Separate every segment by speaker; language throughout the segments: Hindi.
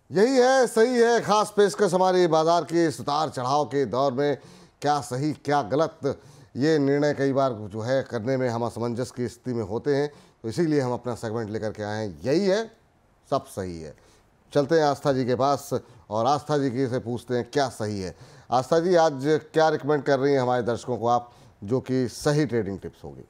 Speaker 1: यही है, सही है। खास पेशकश हमारी बाजार के इस उतार चढ़ाव के दौर में क्या सही क्या गलत, ये निर्णय कई बार जो है करने में हम असमंजस की स्थिति में होते हैं। तो इसीलिए हम अपना सेगमेंट लेकर के आए हैं, यही है, सब सही है। चलते हैं आस्था जी के पास और आस्था जी की से पूछते हैं क्या सही है। आस्था जी, आज क्या रिकमेंड कर रही हैं हमारे दर्शकों को आप, जो कि सही ट्रेडिंग टिप्स होगी?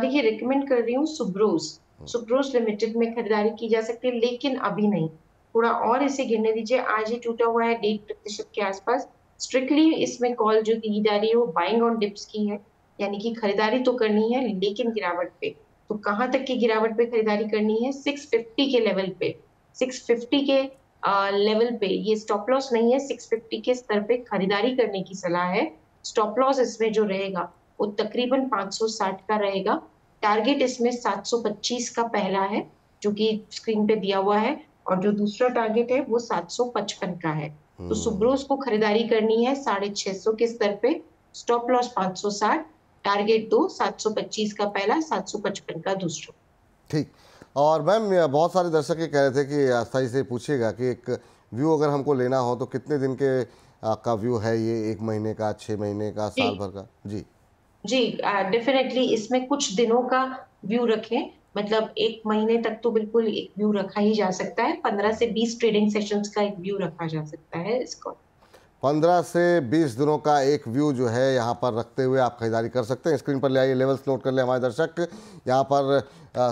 Speaker 2: देखिए, रिकमेंड कर रही हूँ सुब्रोज। सुब्रोज लिमिटेड में खरीदारी की जा सकती है, लेकिन अभी नहीं। थोड़ा और इसे गिरने दीजिए। आज ही टूटा हुआ है 1.5% के आसपास। स्ट्रिक्टली इसमें कॉल जो दी जा रही है वो बाइंग ऑन डिप्स की है, यानी कि खरीदारी तो करनी है लेकिन गिरावट पे। तो कहाँ तक की गिरावट पे खरीदारी करनी है? 650 के लेवल पे। 650 के लेवल पे ये स्टॉप लॉस नहीं है। 650 के स्तर पे खरीदारी करने की सलाह है। स्टॉप लॉस इसमें जो रहेगा वो तकरीबन 560 का रहेगा। टारगेट इसमें 725 का पहला है, जो कि स्क्रीन पे दिया हुआ है, और जो दूसरा टारगेट है वो 755 का है। तो सुब्रोस को खरीदारी करनी है 650 के स्तर पे। स्टॉप लॉस 560, टारगेट 2, 725 का पहला, 755 का दूसरा।
Speaker 1: ठीक। और मैम, बहुत सारे दर्शक ये कह रहे थे कि आस्था जी से पूछिएगा कि एक व्यू अगर हमको लेना हो तो कितने दिन के का व्यू है ये, 1 महीने का, 6 महीने का,
Speaker 2: जी
Speaker 1: साल भर का? जी
Speaker 2: जी, डेफिनेटली इसमें कुछ दिनों का व्यू रखें। मतलब 1 महीने तक तो बिल्कुल एक व्यू रखा ही जा सकता है। 15 से 20 ट्रेडिंग सेशंस का एक व्यू रखा जा सकता है इसको।
Speaker 1: 15 से 20 दिनों का एक व्यू जो है यहाँ पर रखते हुए आप खरीदारी कर सकते हैं। स्क्रीन पर ले आइए, लेवल्स नोट कर ले हमारे दर्शक। यहाँ पर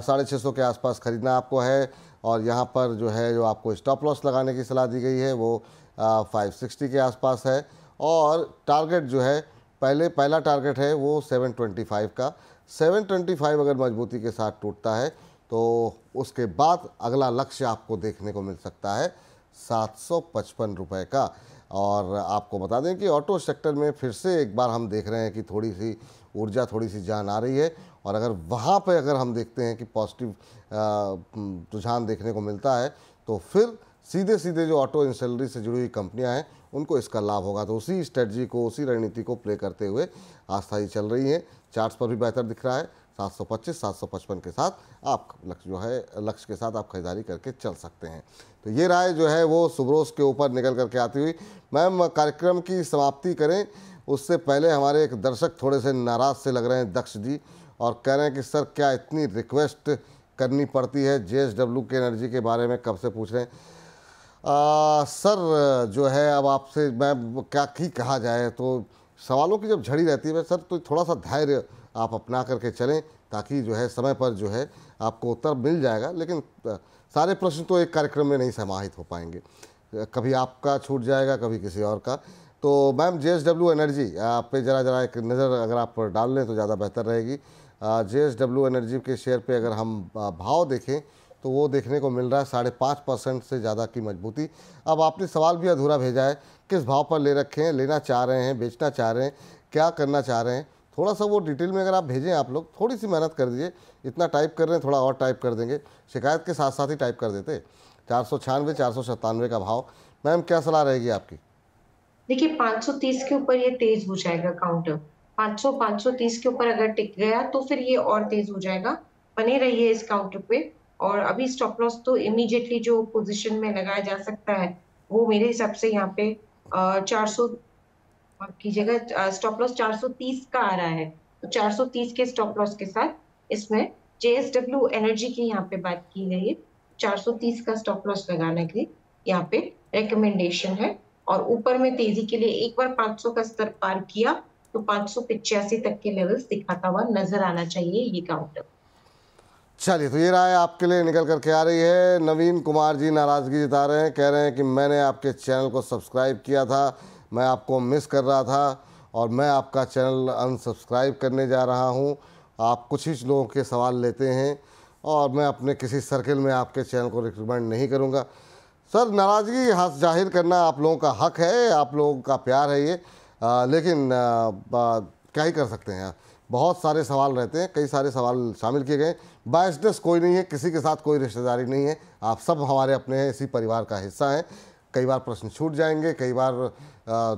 Speaker 1: 650 के आसपास खरीदना आपको है, और यहाँ पर जो है जो आपको स्टॉप लॉस लगाने की सलाह दी गई है वो 560 के आसपास है। और टारगेट जो है, पहला टारगेट है वो 725 का। 725 अगर मजबूती के साथ टूटता है तो उसके बाद अगला लक्ष्य आपको देखने को मिल सकता है 755 रुपये का। और आपको बता दें कि ऑटो सेक्टर में फिर से एक बार हम देख रहे हैं कि थोड़ी सी ऊर्जा, थोड़ी सी जान आ रही है। और अगर वहाँ पे अगर हम देखते हैं कि पॉजिटिव रुझान देखने को मिलता है, तो फिर सीधे सीधे जो ऑटो इंडस्ट्री से जुड़ी हुई कंपनियां हैं उनको इसका लाभ होगा। तो उसी स्ट्रेटजी को, उसी रणनीति को प्ले करते हुए आस्था ही चल रही हैं। चार्ट्स पर भी बेहतर दिख रहा है। 725, 755 के साथ आप लक्ष्य के साथ आप खरीदारी करके चल सकते हैं। तो ये राय जो है वो सुब्रोस के ऊपर निकल करके आती हुई। मैम, कार्यक्रम की समाप्ति करें उससे पहले हमारे एक दर्शक थोड़े से नाराज़ से लग रहे हैं, दक्ष जी, और कह रहे हैं कि सर क्या इतनी रिक्वेस्ट करनी पड़ती है, JSW के एनर्जी के बारे में कब से पूछ रहे हैं। सर जो है, अब आपसे मैं क्या ही कहा जाए, तो सवालों की जब झड़ी रहती है सर, तो थोड़ा सा धैर्य आप अपना करके चलें, ताकि जो है समय पर जो है आपको उत्तर मिल जाएगा। लेकिन सारे प्रश्न तो एक कार्यक्रम में नहीं समाहित हो पाएंगे, कभी आपका छूट जाएगा, कभी किसी और का। तो मैम, JSW एनर्जी आप पे जरा एक नज़र अगर आप डाल लें तो ज़्यादा बेहतर रहेगी। JSW एनर्जी के शेयर पे अगर हम भाव देखें तो वो देखने को मिल रहा है 5.5% से ज़्यादा की मजबूती। अब आपने सवाल भी अधूरा भेजा है, किस भाव पर ले रखे हैं, लेना चाह रहे हैं, बेचना चाह रहे हैं, क्या करना चाह रहे हैं? थोड़ा सा वो डिटेल में अगर आप भेजें, आप लोग थोड़ी सी मेहनत कर दीजिए। इतना टाइप कर रहे हैं, थोड़ा और टाइप कर देंगे, शिकायत के साथ साथ ही टाइप कर देते। 496, 497 का भाव। मैम, क्या सलाह रहेगी आपकी?
Speaker 2: देखिए, 530 के ऊपर ये तेज हो जाएगा काउंटर। 500, 530 के ऊपर अगर टिक गया तो फिर ये और तेज हो जाएगा। बने रहिए इस काउंटर पे। और अभी स्टॉप लॉस तो इमीडिएटली जो पोजीशन में लगाया जा सकता है वो मेरे हिसाब से यहाँ पे 400 की जगह स्टॉप लॉस 430 का आ रहा है। तो 430 के स्टॉप लॉस के साथ इसमें JSW एनर्जी की यहाँ पे बात की गई है। 430 का स्टॉप लॉस लगाने के यहाँ पे रिकमेंडेशन है। और ऊपर में तेजी के लिए एक बार 500 का स्तर पार किया तो 585 तक के लेवल्स दिखाता हुआ नजर आना चाहिए ये काउंटर।
Speaker 1: चलिए, तो ये राय आपके लिए निकल करके आ रही है। नवीन कुमार जी नाराज़गी जता रहे हैं, कह रहे हैं कि मैंने आपके चैनल को सब्सक्राइब किया था, मैं आपको मिस कर रहा था, और मैं आपका चैनल अनसब्सक्राइब करने जा रहा हूं। आप कुछ ही लोगों के सवाल लेते हैं, और मैं अपने किसी सर्किल में आपके चैनल को रिकमेंड नहीं करूंगा। सर, नाराज़गी जाहिर करना आप लोगों का हक है, आप लोगों का प्यार है ये। लेकिन क्या ही कर सकते हैं। बहुत सारे सवाल रहते हैं, कई सारे सवाल शामिल किए गए। बायसनेस कोई नहीं है, किसी के साथ कोई रिश्तेदारी नहीं है, आप सब हमारे अपने हैं, इसी परिवार का हिस्सा हैं। कई बार प्रश्न छूट जाएंगे, कई बार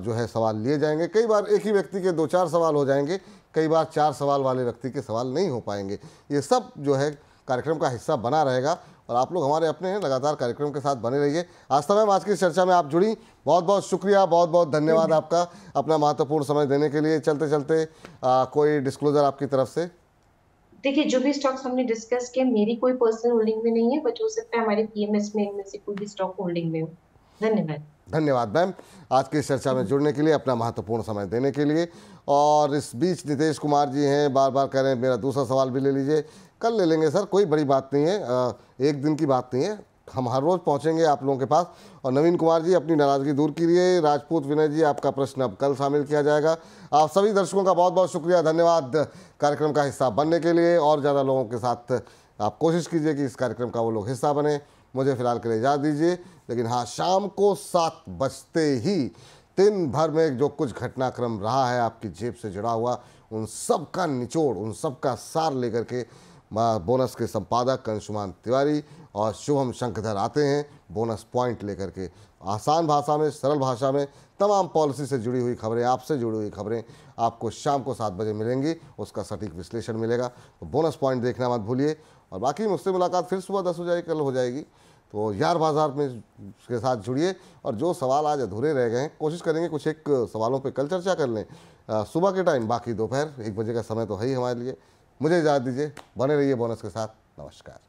Speaker 1: जो है सवाल लिए जाएंगे, कई बार एक ही व्यक्ति के 2-4 सवाल हो जाएंगे, कई बार 4 सवाल वाले व्यक्ति के सवाल नहीं हो पाएंगे। ये सब जो है कार्यक्रम का हिस्सा बना रहेगा, और आप लोग हमारे अपने हैं, लगातार कार्यक्रम के साथ बने रहिए। आस्था मैम, आज की चर्चा में आप जुड़ी, बहुत बहुत शुक्रिया, बहुत बहुत धन्यवाद आपका अपना महत्वपूर्ण समय देने के लिए। चलते चलते कोई डिस्क्लोजर आपकी तरफ से?
Speaker 2: देखिए, जो भी स्टॉक्स हमने डिस्कस किए मेरी कोई पर्सनल होल्डिंग में नहीं है, बट हो सकता है हमारे पीएमएस में इनमें से कोई भी स्टॉक होल्डिंग में हो। धन्यवाद।
Speaker 1: धन्यवाद मैम, आज की इस चर्चा में जुड़ने के लिए, अपना महत्वपूर्ण समय देने के लिए। और इस बीच नितेश कुमार जी हैं, बार बार कह रहे हैं मेरा दूसरा सवाल भी ले लीजिए। कल ले लेंगे सर, कोई बड़ी बात नहीं है, एक दिन की बात नहीं है, हम हर रोज़ पहुंचेंगे आप लोगों के पास। और नवीन कुमार जी, अपनी नाराज़गी दूर कीजिए। राजपूत विनय जी, आपका प्रश्न अब कल शामिल किया जाएगा। आप सभी दर्शकों का बहुत बहुत शुक्रिया, धन्यवाद कार्यक्रम का हिस्सा बनने के लिए। और ज़्यादा लोगों के साथ आप कोशिश कीजिए कि इस कार्यक्रम का वो लोग हिस्सा बने। मुझे फिलहाल के लिए इजाज़त दीजिए, लेकिन हाँ, शाम को 7 बजते ही दिन भर में जो कुछ घटनाक्रम रहा है आपकी जेब से जुड़ा हुआ, उन सब का निचोड़, उन सब का सार लेकर के बोनस के संपादक अंशुमान तिवारी और शुभम शंखधर आते हैं, बोनस पॉइंट लेकर के। आसान भाषा में, सरल भाषा में तमाम पॉलिसी से जुड़ी हुई खबरें, आपसे जुड़ी हुई खबरें आपको शाम को 7 बजे मिलेंगी, उसका सटीक विश्लेषण मिलेगा। तो बोनस पॉइंट देखना मत भूलिए। और बाकी मुझसे मुलाकात फिर सुबह 10 बजे कल हो जाएगी। तो यार बाजार में के साथ जुड़िए। और जो सवाल आज अधूरे रह गए हैं, कोशिश करेंगे कुछ एक सवालों पे कल चर्चा कर लें सुबह के टाइम, बाकी दोपहर 1 बजे का समय तो है ही हमारे लिए। मुझे इजाज़त दीजिए, बने रहिए बोनस के साथ। नमस्कार।